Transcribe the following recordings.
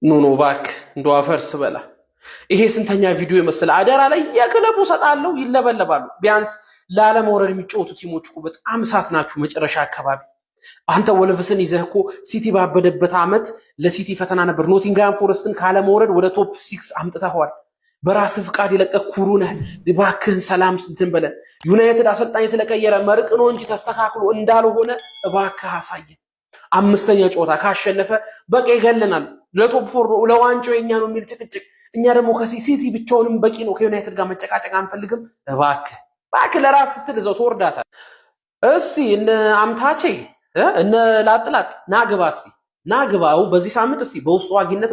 ኖ ባክ እንደው አፈርስ በላ። ይሄ ስንተኛ ቪዲዮ የመሰለ አደራ ላይ የክለቡ ሰጣለው ይለበለባሉ። ቢያንስ ላለመውረድ የሚጫወቱ ቲሞች እኮ በጣም እሳት ናችሁ። መጨረሻ አካባቢ አንተ ወልቭስን ይዘህ እኮ ሲቲ ባበደበት ዓመት ለሲቲ ፈተና ነበር። ኖቲንግሃም ፎረስትን ካለመውረድ ወደ ቶፕ 6 አምጥተዋል። በራስህ ፍቃድ የለቀቅ ኩሩ ነህ። እባክህን ሰላም ስንትን በለን። ዩናይትድ አሰልጣኝ ስለቀየረ መርቅ ነው እንጂ ተስተካክሎ እንዳልሆነ እባክህ አሳየን። አምስተኛ ጨዋታ ካሸነፈ በቃ ይገለናል። ለቶፕ 4 ነው ለዋንጫው የኛ ነው የሚል ጭቅጭቅ። እኛ ደግሞ ከሲቲ ብቻውንም በቂ ነው። ከዩናይትድ ጋር መጨቃጨቅ አንፈልግም። እባክህ ለራስ ስትል እዛው ትወርዳታል። እስቲ እነ አምታቼ እነ ላጥላጥ ናግባ እስቲ ናግባው በዚህ ሳምንት እስቲ በውስጥ ዋጊነት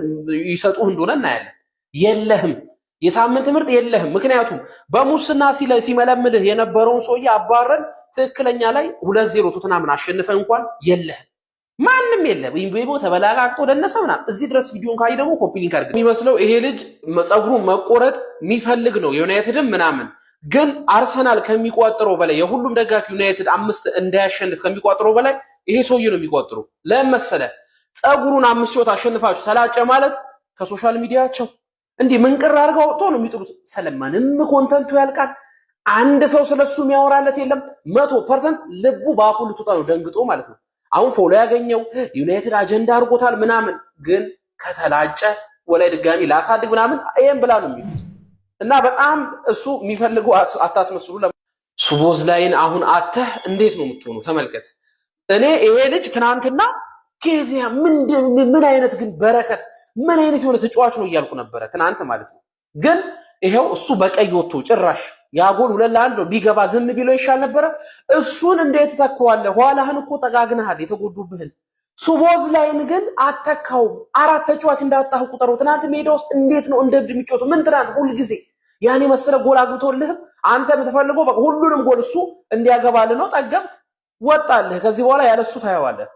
ይሰጡህ እንደሆነ እናያለን። የለህም የሳምንት ምርጥ የለህም። ምክንያቱም በሙስና ሲመለምልህ የነበረውን ሰውዬ አባረን ትክክለኛ ላይ 2-0 ቶተንሃምን አሸንፈ እንኳን የለህም። ማንም የለም። ኢምቤሞ ተበላቃቅጦ ደነሰውና እዚህ ድረስ ቪዲዮን ካይ ደግሞ ኮፒ ሊንክ አድርገን የሚመስለው ይሄ ልጅ ጸጉሩን መቆረጥ የሚፈልግ ነው። ዩናይትድም ምናምን ግን አርሰናል ከሚቋጥረው በላይ የሁሉም ደጋፊ ዩናይትድ 5 እንዳያሸንፍ ከሚቋጥረው በላይ ይሄ ሰውዬ ነው የሚቋጥረው። ለምን ጸጉሩን 5 ሾት አሸንፋችሁ ሰላጨ ማለት ከሶሻል ሚዲያቸው እንዲህ ምንቅር አድርገው ወጥቶ ነው የሚጥሉት። ሰለማንም ኮንተንቱ ያልቃል። አንድ ሰው ስለሱ የሚያወራለት የለም። 100% ልቡ ባፉ ልትወጣ ነው ደንግጦ ማለት ነው። አሁን ፎሎ ያገኘው ዩናይትድ አጀንዳ አድርጎታል ምናምን፣ ግን ከተላጨ ወላይ ድጋሚ ላሳድግ ምናምን ይሄን ብላ ነው የሚሉት። እና በጣም እሱ የሚፈልገው አታስመስሉ። ሱቦዝ ላይን አሁን አተህ እንዴት ነው የምትሆኑ? ተመልከት። እኔ ይሄ ልጅ ትናንትና ኬዚያ ምን አይነት ግን በረከት ምን አይነት የሆነ ተጫዋች ነው እያልኩ ነበረ ትናንት ማለት ነው። ግን ይሄው እሱ በቀይ ወጥቶ ጭራሽ ያጎል 2-1 ነው ቢገባ ዝም ቢሎ ይሻል ነበረ። እሱን እንዴት ተከዋለ? ኋላህን እኮ ጠጋግነሃል የተጎዱብህን። ሱቦዝ ላይን ግን አተካውም። 4 ተጫዋች እንዳጣህ ቁጠረው። ትናንት ሜዳ ውስጥ እንዴት ነው እንደብድ የሚጫወተው? ምን ትናንት ሁሉ ጊዜ ያኔ መሰለ ጎል አግብቶልህም አንተ የምትፈልገው በቃ ሁሉንም ጎል እሱ እንዲያገባልህ ነው። ጠገብክ፣ ወጣልህ። ከዚህ በኋላ ያለሱ ታየዋለህ።